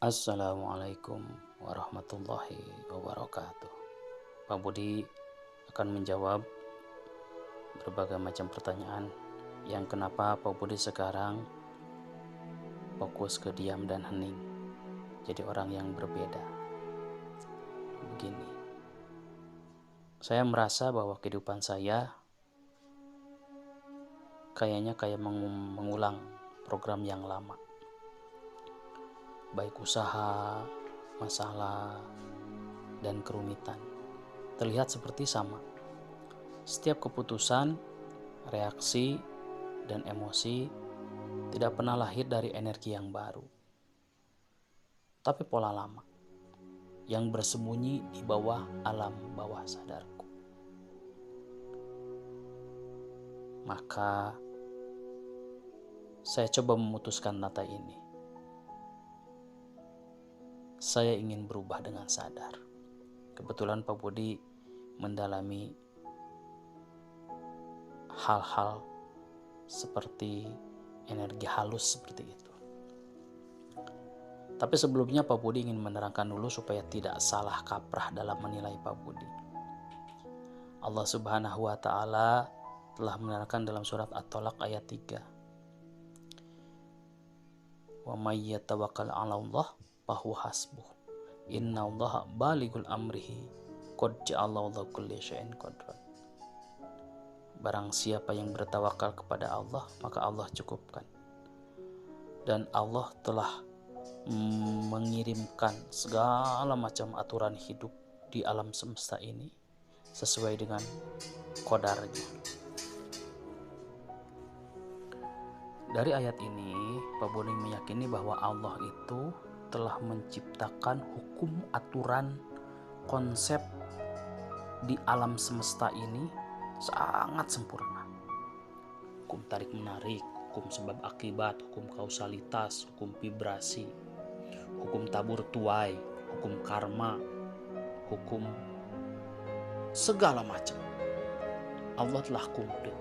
Assalamualaikum warahmatullahi wabarakatuh. Pak Budi akan menjawab berbagai macam pertanyaan yang kenapa Pak Budi sekarang fokus ke diam dan hening, jadi orang yang berbeda. Begini, saya merasa bahwa kehidupan saya kayaknya kayak mengulang program yang lama, baik usaha, masalah, dan kerumitan. Terlihat seperti sama. Setiap keputusan, reaksi, dan emosi tidak pernah lahir dari energi yang baru, tapi pola lama yang bersembunyi di bawah alam bawah sadarku. Maka saya coba memutuskan data ini. Saya ingin berubah dengan sadar. Kebetulan Pak Budi mendalami hal-hal seperti energi halus seperti itu. Tapi sebelumnya Pak Budi ingin menerangkan dulu supaya tidak salah kaprah dalam menilai Pak Budi. Allah Subhanahu wa Ta'ala telah menerangkan dalam surat At-Tolaq ayat 3. Wa may yatawakkal 'ala Allah fahuwa hasbuh. Innallaha balighul amrihi qad ja'alallahu kulli syai'in qadran. Barang siapa yang bertawakal kepada Allah, maka Allah cukupkan. Dan Allah telah mengirimkan segala macam aturan hidup di alam semesta ini sesuai dengan qadarnya. Dari ayat ini, Pak Budi meyakini bahwa Allah itu telah menciptakan hukum, aturan, konsep di alam semesta ini sangat sempurna. Hukum tarik-menarik, hukum sebab akibat, hukum kausalitas, hukum vibrasi, hukum tabur tuai, hukum karma, hukum segala macam. Allah telah komplit.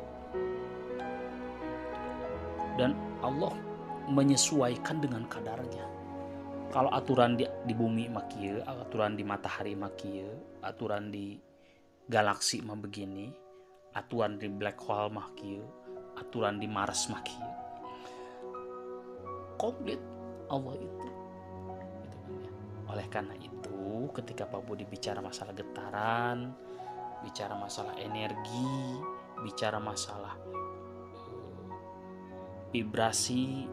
Dan Allah menyesuaikan dengan kadarnya. Kalau aturan di bumi makieu, aturan di matahari makieu, aturan di galaksi mah begini, aturan di black hole mah kieu, aturan di Mars mah kieu. Komplit Allah itu. Gitu kan ya. Oleh karena itu, ketika Pak Budi bicara masalah getaran, bicara masalah energi, bicara masalah vibrasi,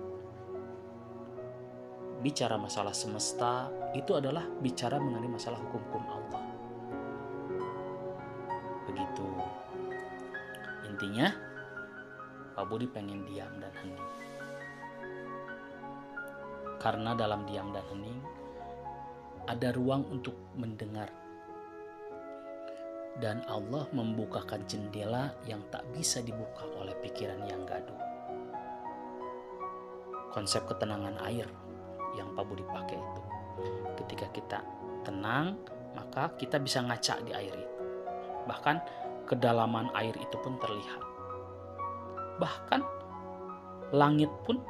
bicara masalah semesta, itu adalah bicara mengenai masalah hukum-hukum Allah. Begitu. Intinya, Pak Budi pengen diam dan hening. Karena dalam diam dan hening, ada ruang untuk mendengar. Dan Allah membukakan jendela yang tak bisa dibuka oleh pikiran yang gaduh. Konsep ketenangan air yang Pak Budi pakai itu. Ketika kita tenang, maka kita bisa ngaca di air itu. Bahkan kedalaman air itu pun terlihat. Bahkan langit pun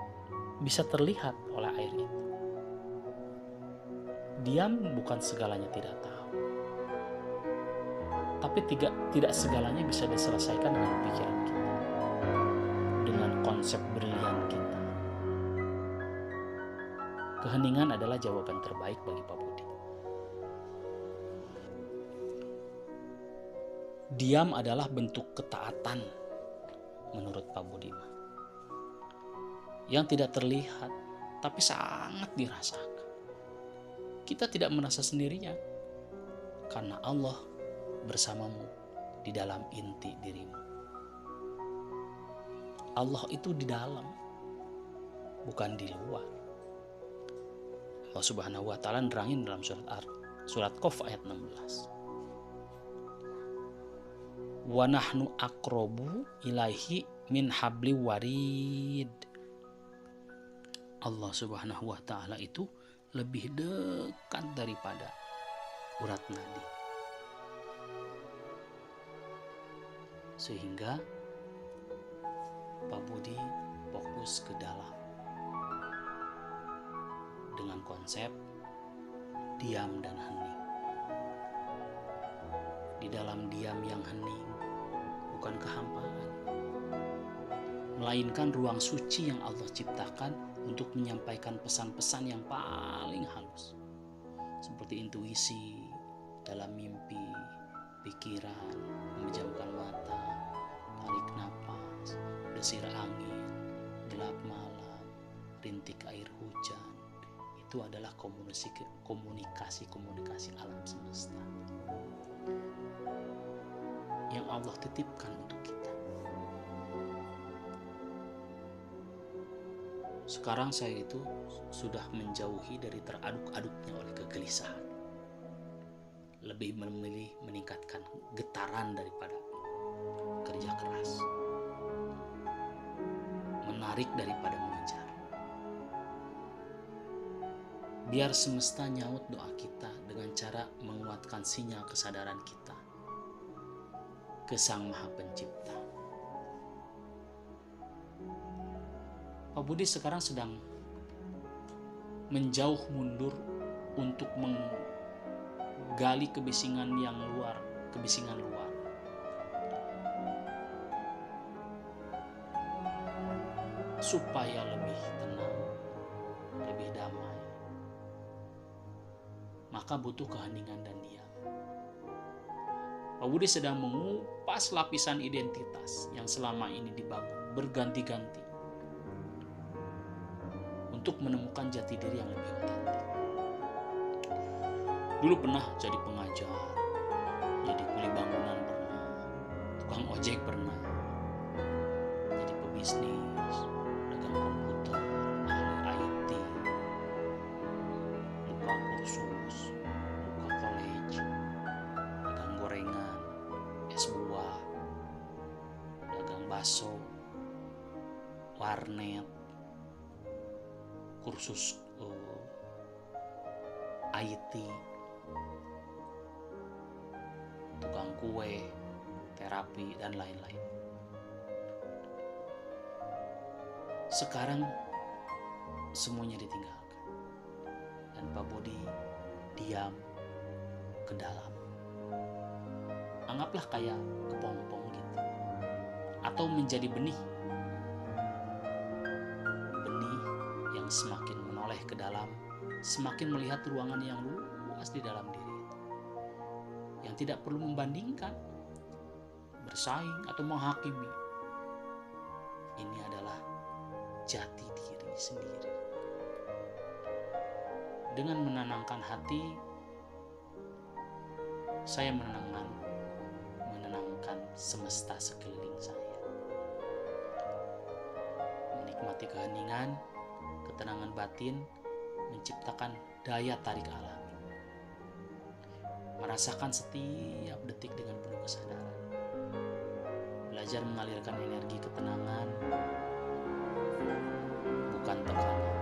bisa terlihat oleh air itu. Diam bukan segalanya tidak tahu. Tapi tidak segalanya bisa diselesaikan dengan pikiran kita. Dengan konsep brilian kita. Keheningan adalah jawaban terbaik bagi Pak Budi. Diam adalah bentuk ketaatan menurut Pak Budi, yang tidak terlihat tapi sangat dirasakan. Kita tidak merasa sendirian karena Allah bersamamu di dalam inti dirimu. Allah itu di dalam, bukan di luar. Allah Subhanahu wa Ta'ala nerangin dalam surat Qaf ayat 16. Wa nahnu aqrabu ilaihi min habli warid. Allah Subhanahu wa Ta'ala itu lebih dekat daripada urat nadi. Sehingga Pak Budi fokus ke dalam dengan dengan konsep diam dan hening. Di dalam diam yang hening bukan kehampaan, melainkan ruang suci yang Allah ciptakan untuk menyampaikan pesan-pesan yang paling halus, seperti intuisi dalam mimpi, pikiran, memejamkan mata, tarik napas, desir angin, gelap malam, rintik air hujan. Itu adalah komunikasi alam semesta yang Allah titipkan untuk kita. Sekarang saya itu sudah menjauhi dari teraduk-aduknya oleh kegelisahan. Lebih memilih meningkatkan getaran daripada kerja keras. Menarik daripada mengejar. Biar semesta nyaut doa kita dengan cara menguatkan sinyal kesadaran kita ke Sang Maha Pencipta. Pak Budi sekarang sedang menjauh mundur untuk menggali kebisingan luar. Supaya lebih tenang, lebih damai. Maka butuh keheningan dan diam. Pak Budi sedang mengupas lapisan identitas yang selama ini dibangun berganti-ganti untuk menemukan jati diri yang lebih otentik. Dulu pernah jadi pengajar, jadi kuli bangunan pernah, tukang ojek pernah, jadi pebisnis, dagang komputer, ahli IT, buka kursus, buka college, dagang gorengan, es buah, dagang bakso, warnet, kursus IT, tukang kue, terapi, dan lain-lain. Sekarang semuanya ditinggalkan dan Pak Budi diam ke dalam. Anggaplah kayak kepompong gitu, atau menjadi benih yang semakin menoleh ke dalam, semakin melihat ruangan yang luas di dalam diri itu, yang tidak perlu membandingkan, bersaing, atau menghakimi. Ini adalah jati diri sendiri. Dengan menenangkan hati, saya menenangkan semesta sekeliling saya. Menikmati keheningan, ketenangan batin, menciptakan daya tarik alami. Merasakan setiap detik dengan penuh kesadaran. Belajar mengalirkan energi ketenangan, bukan tekanan.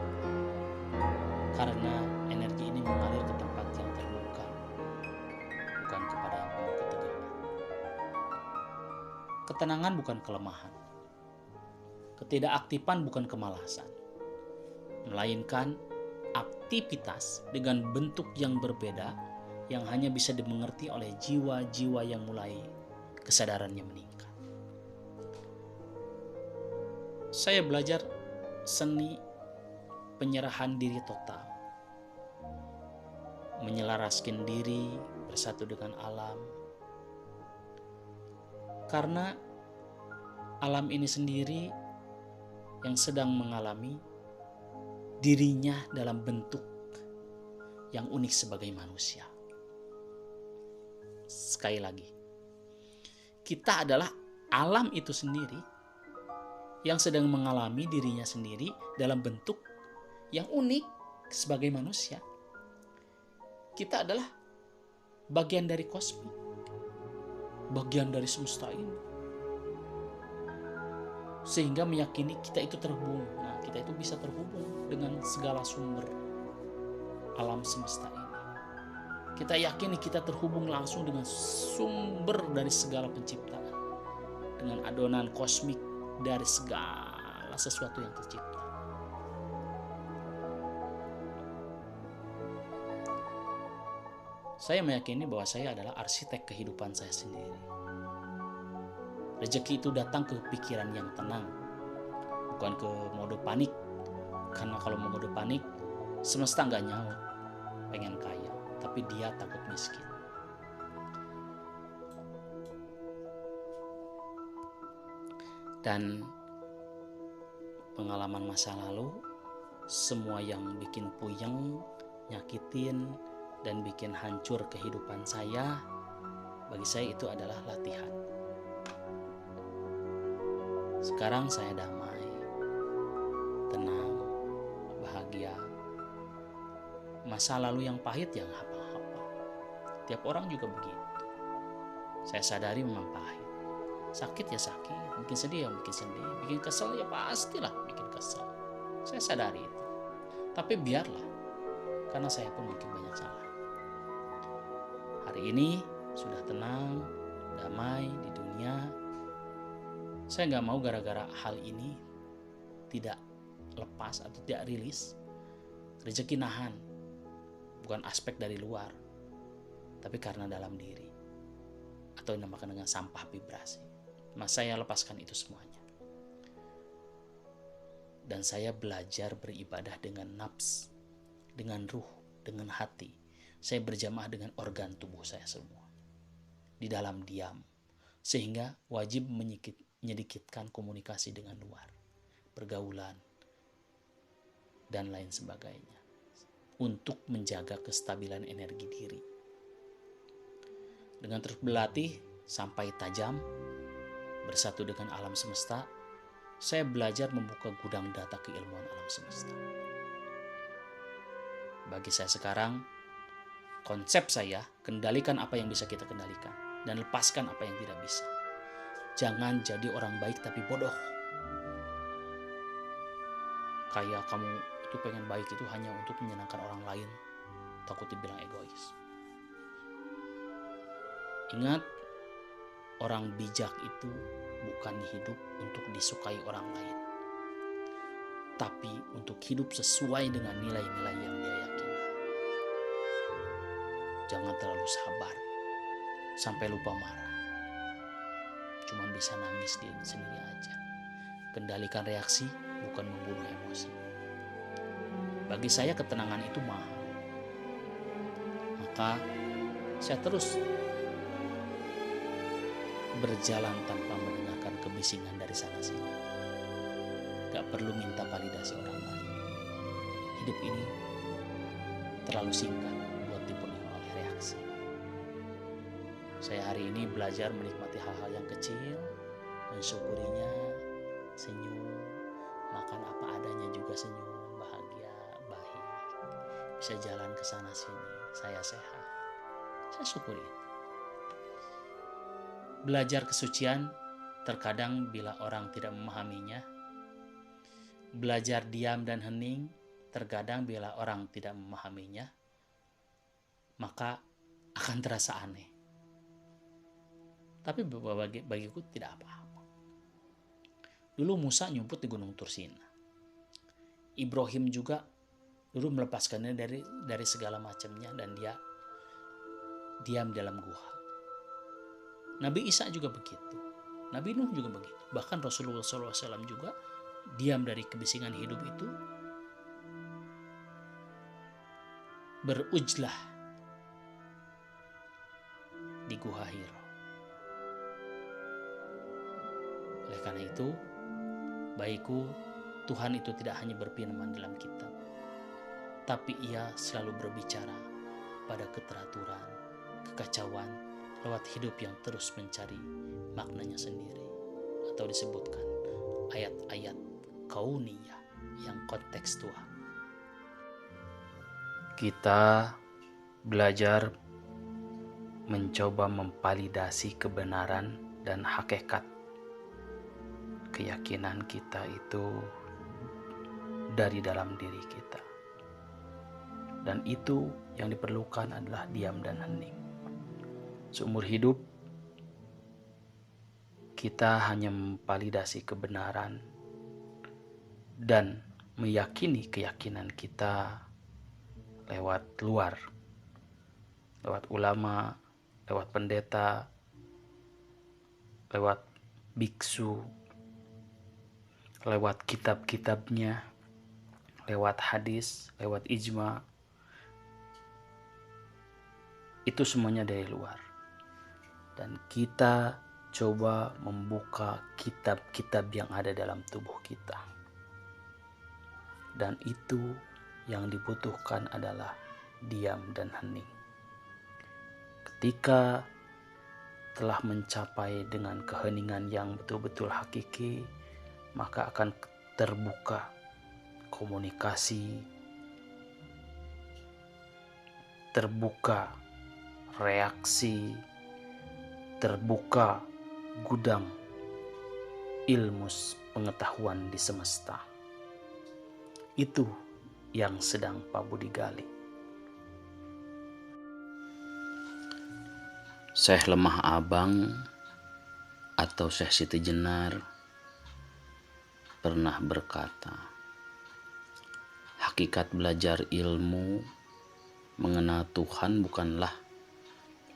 Karena energi ini mengalir ke tempat yang terbuka, bukan kepada yang penuh ketegangan. Ketenangan bukan kelemahan. Ketidakaktifan bukan kemalasan, melainkan aktivitas dengan bentuk yang berbeda yang hanya bisa dimengerti oleh jiwa-jiwa yang mulai kesadarannya meningkat. Saya belajar seni penyerahan diri total, menyelaraskan diri bersatu dengan alam, karena alam ini sendiri yang sedang mengalami dirinya dalam bentuk yang unik sebagai manusia. Sekali lagi, kita adalah alam itu sendiri yang sedang mengalami dirinya sendiri dalam bentuk yang unik sebagai manusia. Kita adalah bagian dari kosmik, bagian dari semesta ini, sehingga meyakini kita itu terhubung. Nah, kita itu bisa terhubung dengan segala sumber alam semesta ini. Kita yakini kita terhubung langsung dengan sumber dari segala penciptaan, dengan adonan kosmik dari segala sesuatu yang tercipta. Saya meyakini bahwa saya adalah arsitek kehidupan saya sendiri. Rezeki itu datang ke pikiran yang tenang, bukan ke mode panik. Karena kalau mode panik, semesta nggak nyaut pengen kaya, tapi dia takut miskin. Dan pengalaman masa lalu, semua yang bikin puyeng, nyakitin, dan bikin hancur kehidupan saya, bagi saya itu adalah latihan. Sekarang saya damai, tenang, bahagia. Masa lalu yang pahit yang apa-apa. Tiap orang juga begitu. Saya sadari memang pahit. Sakit ya sakit, bikin sedih ya bikin sedih, bikin kesel ya pastilah bikin kesel. Saya sadari itu. Tapi biarlah, karena saya pun mungkin banyak salah. Hari ini sudah tenang, damai di dunia. Saya nggak mau gara-gara hal ini tidak lepas atau tidak rilis. Rezeki nahan, bukan aspek dari luar, tapi karena dalam diri, atau yang dinamakan dengan sampah vibrasi. Mas saya lepaskan itu semuanya. Dan saya belajar beribadah dengan nafs, dengan ruh, dengan hati. Saya berjamaah dengan organ tubuh saya semua. Di dalam diam. Sehingga wajib menyedikitkan komunikasi dengan luar. Pergaulan. Dan lain sebagainya. Untuk menjaga kestabilan energi diri. Dengan terus berlatih sampai tajam, bersatu dengan alam semesta, saya belajar membuka gudang data keilmuan alam semesta. Bagi saya sekarang, konsep saya, kendalikan apa yang bisa kita kendalikan dan lepaskan apa yang tidak bisa. Jangan jadi orang baik tapi bodoh. Kayak kamu itu pengen baik itu hanya untuk menyenangkan orang lain, takut dibilang egois. Ingat, orang bijak itu bukan hidup untuk disukai orang lain, tapi untuk hidup sesuai dengan nilai-nilai yang dia yakini. Jangan terlalu sabar sampai lupa marah. Cuman bisa nangis sendiri aja. Kendalikan reaksi, bukan membunuh emosi. Bagi saya ketenangan itu mahal. Maka saya terus berjalan tanpa mendengarkan kebisingan dari sana sini. Gak perlu minta validasi orang lain. Hidup ini terlalu singkat buat dipenuhi oleh reaksi. Saya hari ini belajar menikmati hal-hal yang kecil, mensyukurinya, senyum, makan apa adanya juga senyum, bahagia, baik. Bisa jalan ke sana sini, saya sehat. Saya syukuri. Belajar kesucian terkadang bila orang tidak memahaminya. Belajar diam dan hening terkadang bila orang tidak memahaminya. Maka akan terasa aneh. Tapi bagiku tidak apa-apa. Dulu Musa nyumput di Gunung Tursina. Ibrahim juga dulu melepaskannya dari segala macamnya dan dia diam dalam gua. Nabi Isa juga begitu. Nabi Nuh juga begitu. Bahkan Rasulullah SAW juga diam dari kebisingan hidup itu. Berujlah di Gua Hira. Oleh karena itu, bagiku Tuhan itu tidak hanya berfirman dalam kitab, tapi ia selalu berbicara pada keteraturan, kekacauan, lewat hidup yang terus mencari maknanya sendiri, atau disebutkan ayat-ayat kauniyah yang kontekstual. Kita belajar mencoba memvalidasi kebenaran dan hakikat keyakinan kita itu dari dalam diri kita. Dan itu yang diperlukan adalah diam dan hening. Seumur hidup, kita hanya memvalidasi kebenaran dan meyakini keyakinan kita lewat luar. lewat ulama, lewat pendeta, lewat biksu, lewat kitab-kitabnya, lewat hadis, lewat ijma. Itu semuanya dari luar. Dan kita coba membuka kitab-kitab yang ada dalam tubuh kita. Dan itu yang dibutuhkan adalah diam dan hening. Ketika telah mencapai dengan keheningan yang betul-betul hakiki, maka akan terbuka komunikasi, terbuka reaksi, terbuka gudang ilmu pengetahuan di semesta. Itu yang sedang Pak Budi gali. Syekh Lemah Abang atau Syekh Siti Jenar pernah berkata, hakikat belajar ilmu mengenal Tuhan bukanlah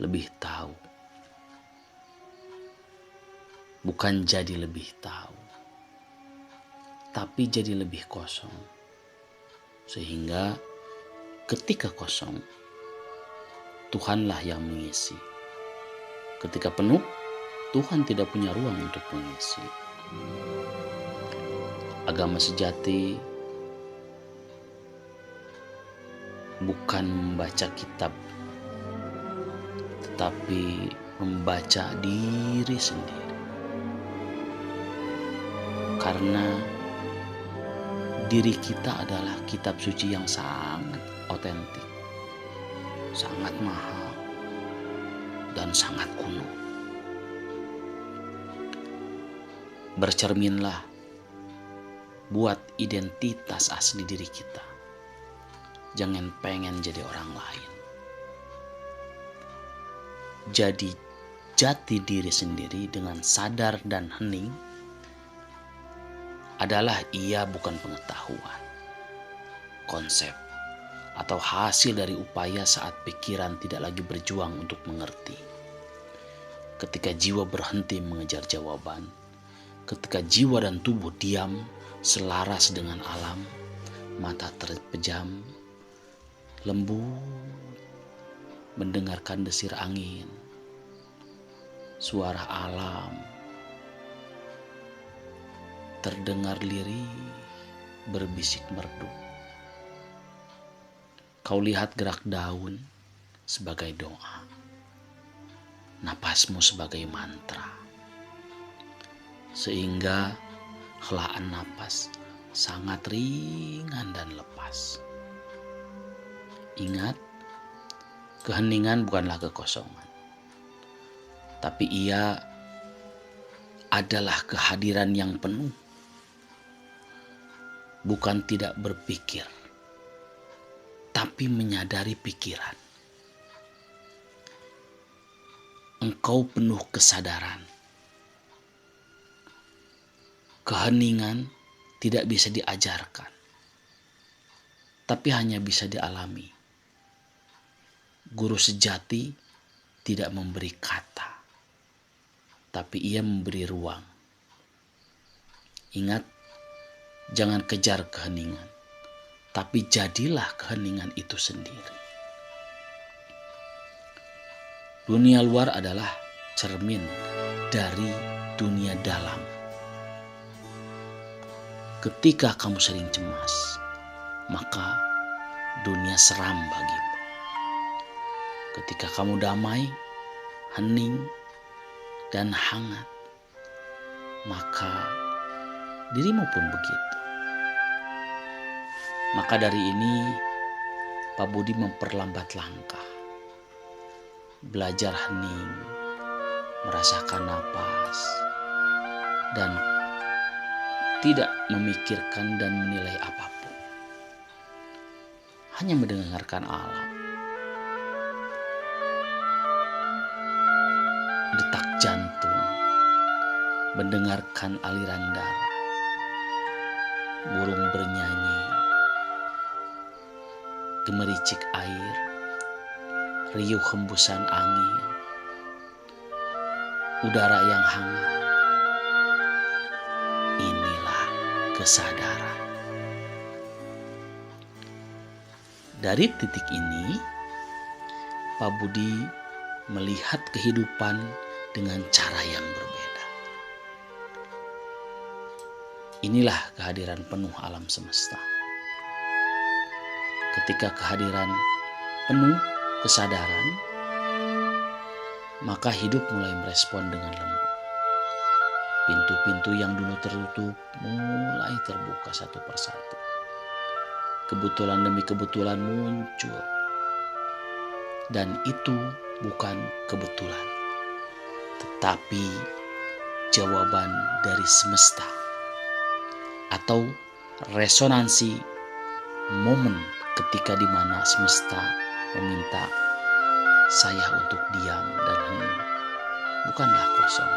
lebih tahu, bukan jadi lebih tahu, tapi jadi lebih kosong. Sehingga ketika kosong, Tuhanlah yang mengisi. Ketika penuh, Tuhan tidak punya ruang untuk mengisi. Agama sejati bukan membaca kitab, tetapi membaca diri sendiri. Karena diri kita adalah kitab suci yang sangat otentik, sangat mahal, dan sangat kuno. Bercerminlah, buat identitas asli diri kita. Jangan pengen jadi orang lain. Jadi jati diri sendiri dengan sadar dan hening adalah ia bukan pengetahuan, konsep, atau hasil dari upaya saat pikiran tidak lagi berjuang untuk mengerti. Ketika jiwa berhenti mengejar jawaban, ketika jiwa dan tubuh diam selaras dengan alam, mata terpejam, lembut, mendengarkan desir angin, suara alam, terdengar lirih, berbisik merdu. Kau lihat gerak daun sebagai doa, napasmu sebagai mantra, sehingga helaan napas sangat ringan dan lepas. Ingat, keheningan bukanlah kekosongan, tapi ia adalah kehadiran yang penuh, bukan tidak berpikir, tapi menyadari pikiran. Engkau penuh kesadaran. Keheningan tidak bisa diajarkan, tapi hanya bisa dialami. Guru sejati tidak memberi kata, tapi ia memberi ruang. Ingat, jangan kejar keheningan, tapi jadilah keheningan itu sendiri. Dunia luar adalah cermin dari dunia dalam. Ketika kamu sering cemas, maka dunia seram bagimu. Ketika kamu damai, hening, dan hangat, maka dirimu pun begitu. Maka dari ini, Pak Budi memperlambat langkah, belajar hening, merasakan napas, dan tidak memikirkan dan menilai apapun. Hanya mendengarkan alam. Detak jantung, mendengarkan aliran darah, burung bernyanyi, gemericik air, riuh hembusan angin, udara yang hangat. Inilah kesadaran. Dari titik ini, Pak Budi melihat kehidupan dengan cara yang berbeda. Inilah kehadiran penuh alam semesta. Ketika kehadiran penuh kesadaran, maka hidup mulai merespon dengan lembut. Pintu-pintu yang dulu tertutup mulai terbuka satu persatu. Kebetulan demi kebetulan muncul. Dan itu bukan kebetulan, tetapi jawaban dari semesta atau resonansi momen ketika di mana semesta meminta saya untuk diam dan hening. Bukanlah kosong.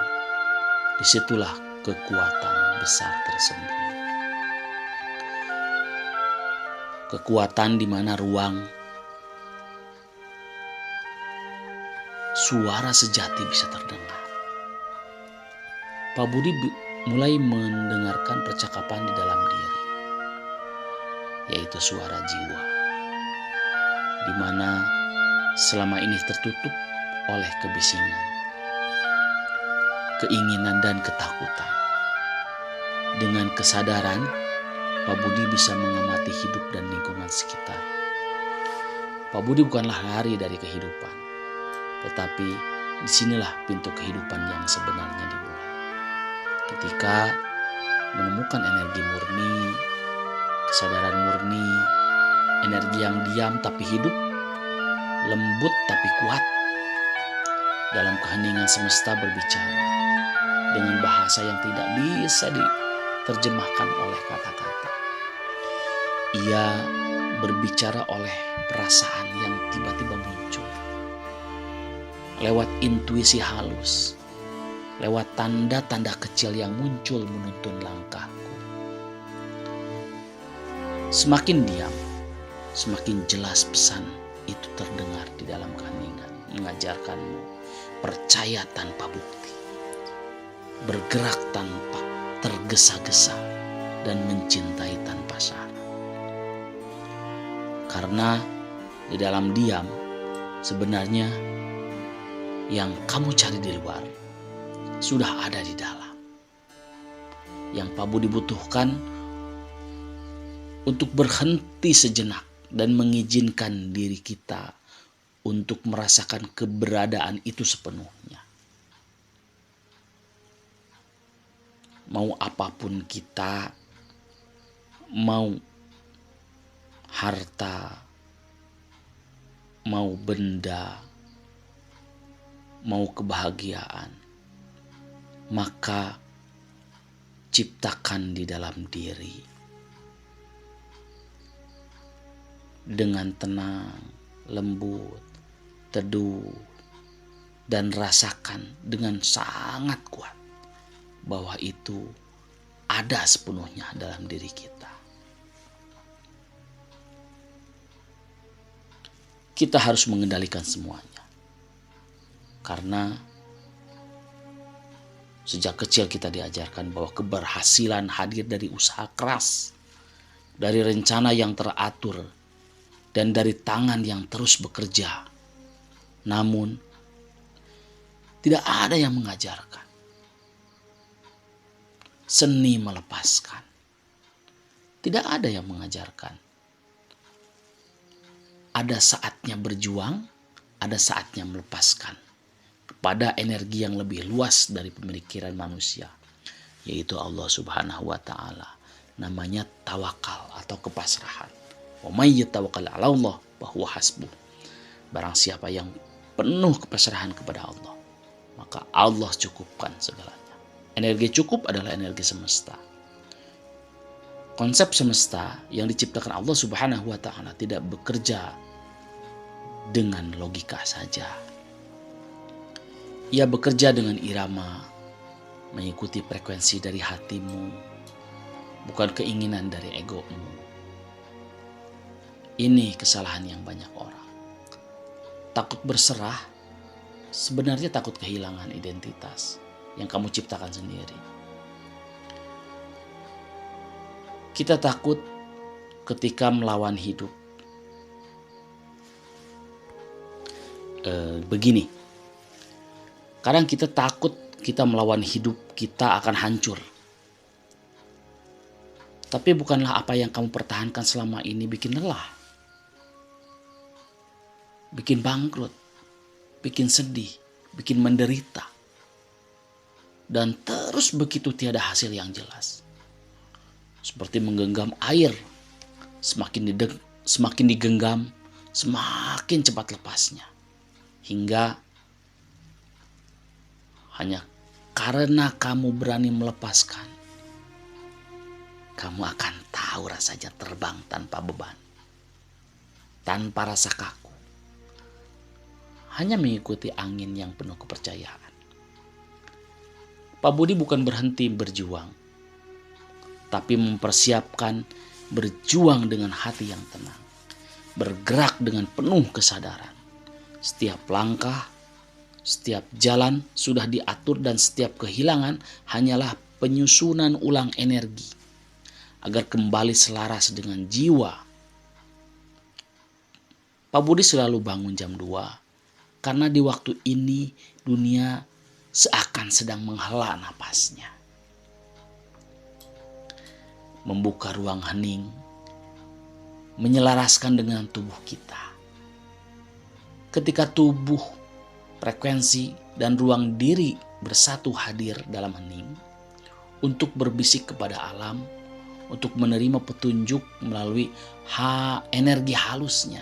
Disitulah kekuatan besar tersembunyi. Kekuatan di mana ruang suara sejati bisa terdengar. Pak Budi mulai mendengarkan percakapan di dalam diri, yaitu suara jiwa, di mana selama ini tertutup oleh kebisingan, keinginan dan ketakutan. Dengan kesadaran, Pak Budi bisa mengamati hidup dan lingkungan sekitar. Pak Budi bukanlah lari dari kehidupan, tetapi disinilah pintu kehidupan yang sebenarnya dimulai. Ketika menemukan energi murni, kesadaran murni, energi yang diam tapi hidup, lembut tapi kuat, dalam keheningan semesta berbicara dengan bahasa yang tidak bisa diterjemahkan oleh kata-kata. Ia berbicara oleh perasaan yang tiba-tiba muncul. Lewat intuisi halus, lewat tanda-tanda kecil yang muncul menuntun langkahku. Semakin diam, semakin jelas pesan itu terdengar di dalam keheningan, mengajarkanmu percaya tanpa bukti, bergerak tanpa tergesa-gesa, dan mencintai tanpa syarat. Karena di dalam diam, sebenarnya yang kamu cari di luar sudah ada di dalam. Yang Pak Budi butuhkan untuk berhenti sejenak dan mengizinkan diri kita untuk merasakan keberadaan itu sepenuhnya. Mau apapun kita, mau harta, mau benda, mau kebahagiaan, maka ciptakan di dalam diri dengan tenang, lembut, teduh, dan rasakan dengan sangat kuat bahwa itu ada sepenuhnya dalam diri kita. Kita harus mengendalikan semuanya, karena sejak kecil kita diajarkan bahwa keberhasilan hadir dari usaha keras, dari rencana yang teratur, dan dari tangan yang terus bekerja. Namun, tidak ada yang mengajarkan seni melepaskan. Tidak ada yang mengajarkan. Ada saatnya berjuang, ada saatnya melepaskan kepada energi yang lebih luas dari pemikiran manusia, yaitu Allah Subhanahu wa Ta'ala. Namanya tawakal atau kepasrahan. Wa may yatawakkal 'ala Allah fa huwa hasbuh. Barang siapa yang penuh kepasrahan kepada Allah, maka Allah cukupkan segalanya. Energi cukup adalah energi semesta. Konsep semesta yang diciptakan Allah Subhanahu wa Ta'ala tidak bekerja dengan logika saja. Ia bekerja dengan irama, mengikuti frekuensi dari hatimu, bukan keinginan dari egomu. Ini kesalahan yang banyak orang. takut berserah, sebenarnya takut kehilangan identitas yang kamu ciptakan sendiri. Kita takut ketika melawan hidup. Begini, kadang kita takut kita melawan hidup kita akan hancur. Tapi bukanlah apa yang kamu pertahankan selama ini bikin lelah, bikin bangkrut, bikin sedih, bikin menderita, dan terus begitu tiada hasil yang jelas. Seperti menggenggam air, semakin digenggam, semakin cepat lepasnya. Hingga hanya karena kamu berani melepaskan, kamu akan tahu rasanya terbang tanpa beban, tanpa rasa kaku, hanya mengikuti angin yang penuh kepercayaan. Pak Budi bukan berhenti berjuang, tapi mempersiapkan berjuang dengan hati yang tenang, bergerak dengan penuh kesadaran. Setiap langkah, setiap jalan sudah diatur dan setiap kehilangan hanyalah penyusunan ulang energi agar kembali selaras dengan jiwa. Pak Budi selalu bangun jam 2 karena di waktu ini dunia seakan sedang menghela napasnya. Membuka ruang hening, menyelaraskan dengan tubuh kita. Ketika tubuh, frekuensi, dan ruang diri bersatu hadir dalam hening untuk berbisik kepada alam, untuk menerima petunjuk melalui energi halusnya.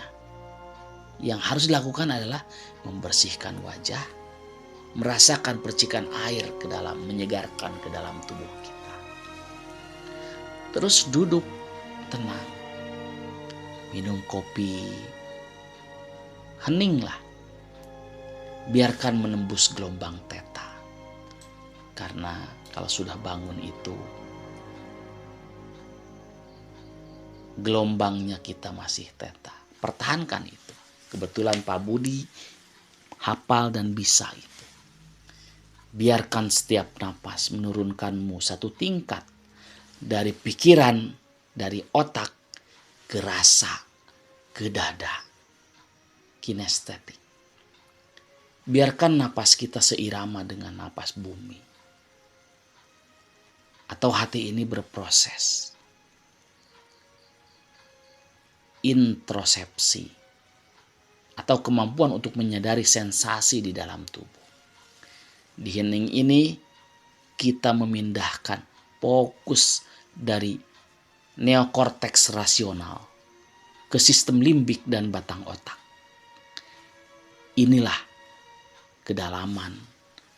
Yang harus dilakukan adalah membersihkan wajah, merasakan percikan air ke dalam, menyegarkan ke dalam tubuh kita. Terus duduk tenang, minum kopi, heninglah, biarkan menembus gelombang theta. Karena kalau sudah bangun itu, gelombangnya kita masih theta. Pertahankan itu. Kebetulan Pak Budi hafal dan bisa itu. Biarkan setiap napas menurunkanmu satu tingkat dari pikiran, dari otak, ke rasa, ke dada. Kinestetik. Biarkan napas kita seirama dengan napas bumi. Atau hati ini berproses. Introsepsi. Atau kemampuan untuk menyadari sensasi di dalam tubuh. Di hening ini kita memindahkan fokus dari neokorteks rasional ke sistem limbik dan batang otak. Inilah kedalaman,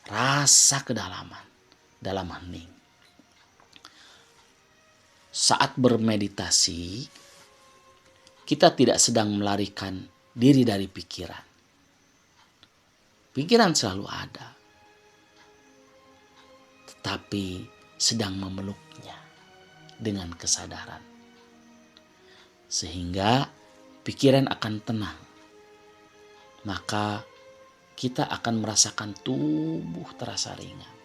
rasa kedalaman dalam hening. Saat bermeditasi, kita tidak sedang melarikan diri dari pikiran. Pikiran selalu ada, tetapi sedang memeluknya dengan kesadaran. Sehingga pikiran akan tenang. Maka kita akan merasakan tubuh terasa ringan.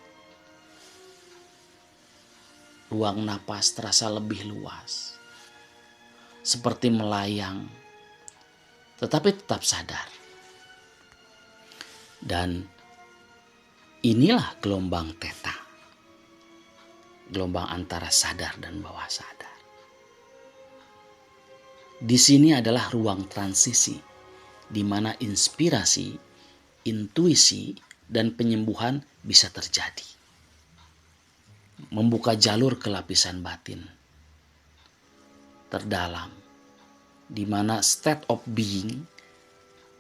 Ruang napas terasa lebih luas. Seperti melayang, tetapi tetap sadar. Dan inilah gelombang theta. Gelombang antara sadar dan bawah sadar. Di sini adalah ruang transisi, di mana inspirasi, intuisi, dan penyembuhan bisa terjadi. Membuka jalur ke lapisan batin terdalam, di mana state of being,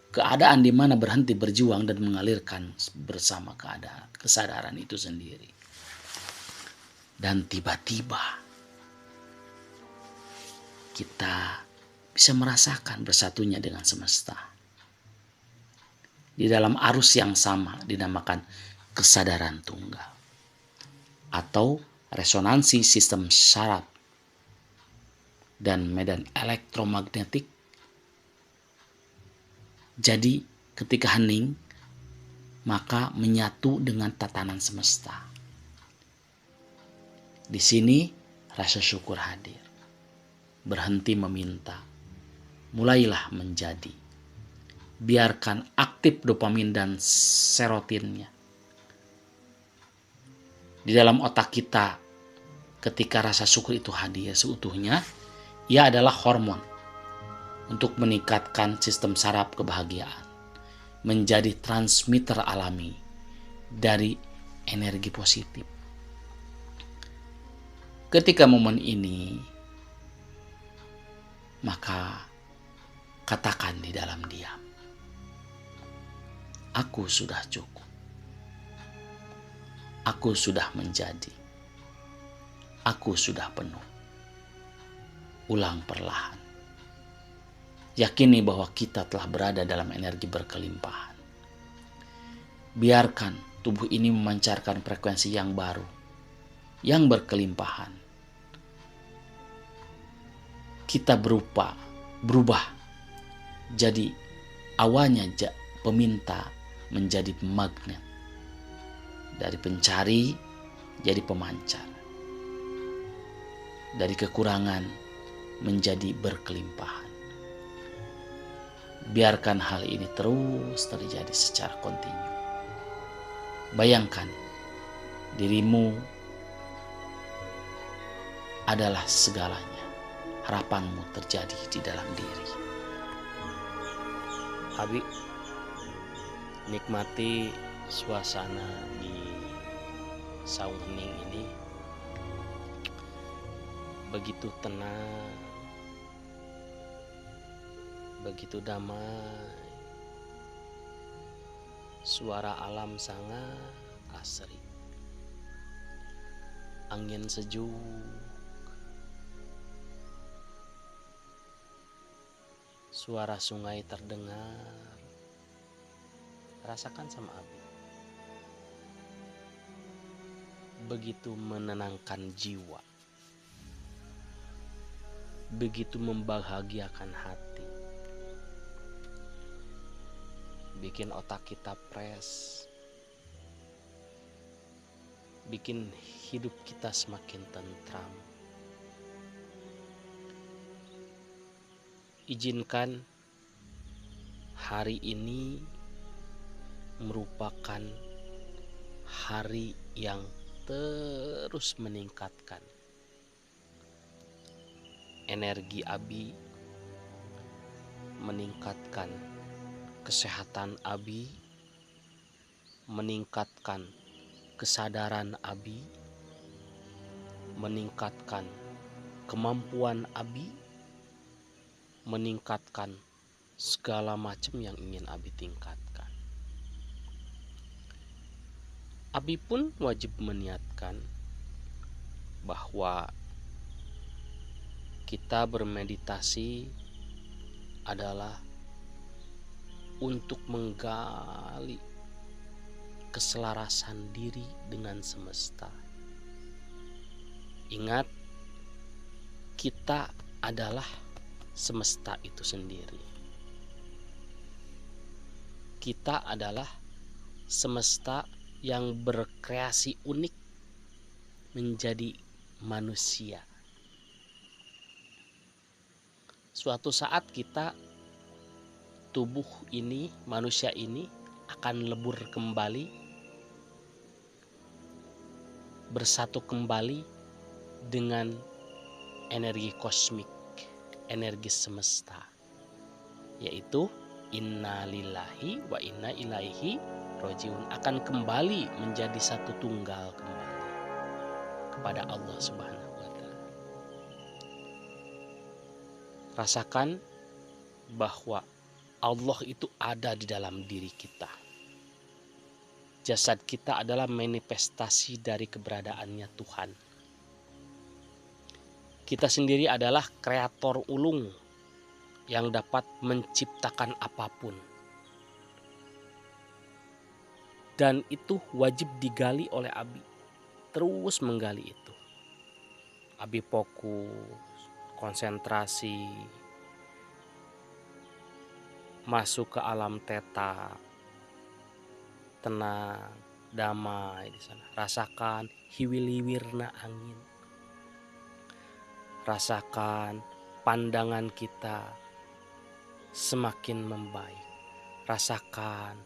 keadaan di mana berhenti berjuang dan mengalirkan bersama keadaan, kesadaran itu sendiri. Dan tiba-tiba kita bisa merasakan bersatunya dengan semesta. Di dalam arus yang sama dinamakan kesadaran tunggal atau resonansi sistem syaraf dan medan elektromagnetik. Jadi Ketika hening, maka menyatu dengan tatanan semesta. Di sini rasa syukur hadir. Berhenti meminta, mulailah menjadi. Biarkan aktif dopamin dan serotoninnya. Di dalam otak kita, ketika rasa syukur itu hadir seutuhnya, ia adalah hormon untuk meningkatkan sistem saraf kebahagiaan, menjadi transmitter alami dari energi positif. Ketika momen ini, maka katakan di dalam diam, aku sudah cukup. Aku sudah menjadi. Aku sudah penuh. Ulang perlahan. Yakini bahwa kita telah berada dalam energi berkelimpahan. Biarkan tubuh ini memancarkan frekuensi yang baru, yang berkelimpahan. Kita berubah. Jadi awalnya peminta menjadi magnet. Dari pencari jadi pemancar. Dari kekurangan menjadi berkelimpahan. Biarkan hal ini terus terjadi secara kontinu. Bayangkan dirimu adalah segalanya. Harapanmu terjadi di dalam diri. Abi, nikmati suasana di saung hening ini. Begitu tenang, begitu damai. Suara alam sangat asri. Angin sejuk. Suara sungai terdengar. Rasakan sama Abi. Begitu menenangkan jiwa. Begitu membahagiakan hati. Bikin otak kita fresh. Bikin hidup kita semakin tentram. Izinkan hari ini merupakan hari yang terus meningkatkan energi Abi, meningkatkan kesehatan Abi, meningkatkan kesadaran Abi, meningkatkan kemampuan Abi, meningkatkan segala macam yang ingin Abi tingkatkan. Abi pun wajib meniatkan bahwa kita bermeditasi adalah untuk menggali keselarasan diri dengan semesta. Ingat, kita adalah semesta itu sendiri. Kita adalah semesta yang berkreasi unik menjadi manusia. Suatu saat kita, tubuh ini, manusia ini akan lebur kembali, bersatu kembali dengan energi kosmik, energi semesta, yaitu inna lillahi wa inna ilaihi rojiun, akan kembali menjadi satu tunggal kembali kepada Allah Subhanahu wa Ta'ala. Rasakan bahwa Allah itu ada di dalam diri kita. Jasad kita adalah manifestasi dari keberadaannya Tuhan. Kita sendiri adalah kreator ulung yang dapat menciptakan apapun. Dan itu wajib digali oleh Abi. Terus menggali itu. Abi fokus, konsentrasi, masuk ke alam theta, tenang, damai di sana. Rasakan hiwiliwirna angin. Rasakan pandangan kita semakin membaik. Rasakan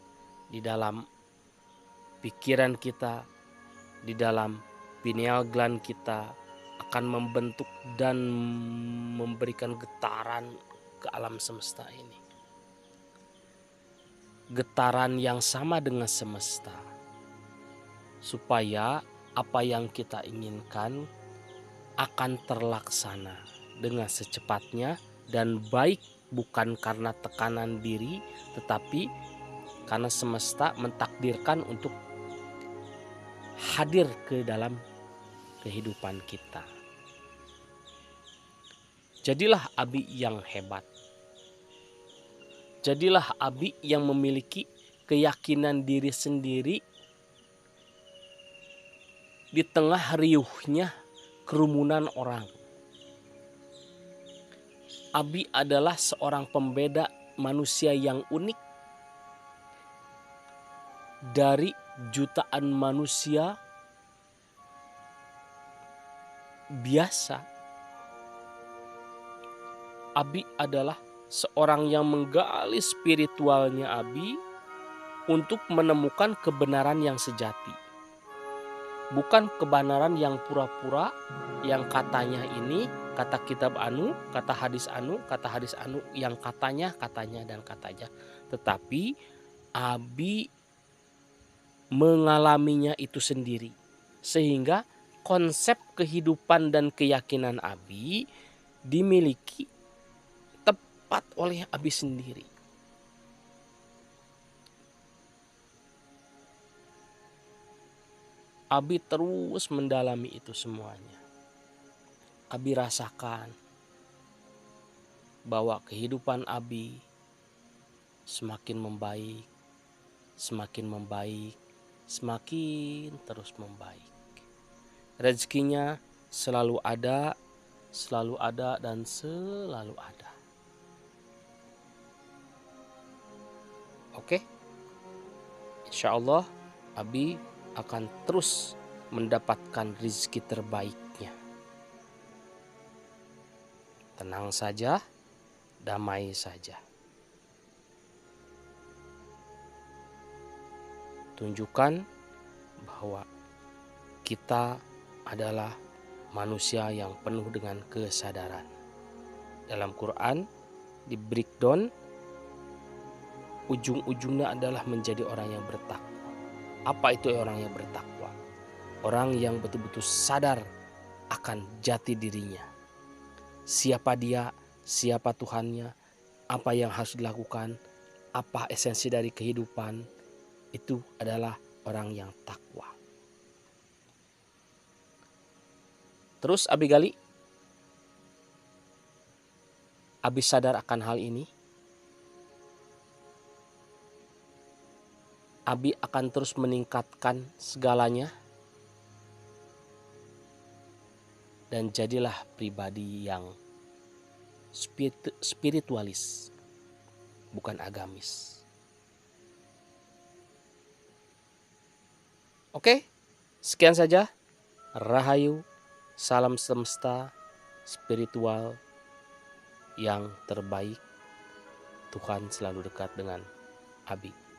di dalam pikiran kita, di dalam pineal gland kita akan membentuk dan memberikan getaran ke alam semesta ini. Getaran yang sama dengan semesta, supaya apa yang kita inginkan akan terlaksana dengan secepatnya dan baik, bukan karena tekanan diri, tetapi karena semesta mentakdirkan untuk hadir ke dalam kehidupan kita. Jadilah Abi yang hebat. Jadilah Abi yang memiliki keyakinan diri sendiri di tengah riuhnya kerumunan orang. Abi adalah seorang pembeda manusia yang unik dari jutaan manusia biasa. Abi adalah seorang yang menggali spiritualnya Abi untuk menemukan kebenaran yang sejati. Bukan kebenaran yang pura-pura, yang katanya ini, kata kitab anu, kata hadis anu, yang katanya, dan katanya. Tetapi Abi mengalaminya itu sendiri. Sehingga konsep kehidupan dan keyakinan Abi dimiliki tepat oleh Abi sendiri. Abi terus mendalami itu semuanya. Abi rasakan bahwa kehidupan Abi semakin membaik, semakin terus membaik. Rezekinya selalu ada, dan selalu ada. Oke? Insya Allah Abi akan terus mendapatkan rezeki terbaiknya. Tenang saja, damai saja. Tunjukkan bahwa kita adalah manusia yang penuh dengan kesadaran. Dalam Quran di breakdown, ujung-ujungnya adalah menjadi orang yang bertakwa. Apa itu orang yang bertakwa? Orang yang betul-betul sadar akan jati dirinya. Siapa dia, siapa Tuhannya, apa yang harus dilakukan, apa esensi dari kehidupan. Itu adalah orang yang takwa. Terus Abi gali, Abi sadar akan hal ini. Abi akan terus meningkatkan segalanya. Dan jadilah pribadi yang spiritualis, bukan agamis. Oke, sekian saja. Rahayu, salam semesta, spiritual yang terbaik. Tuhan selalu dekat dengan Abi.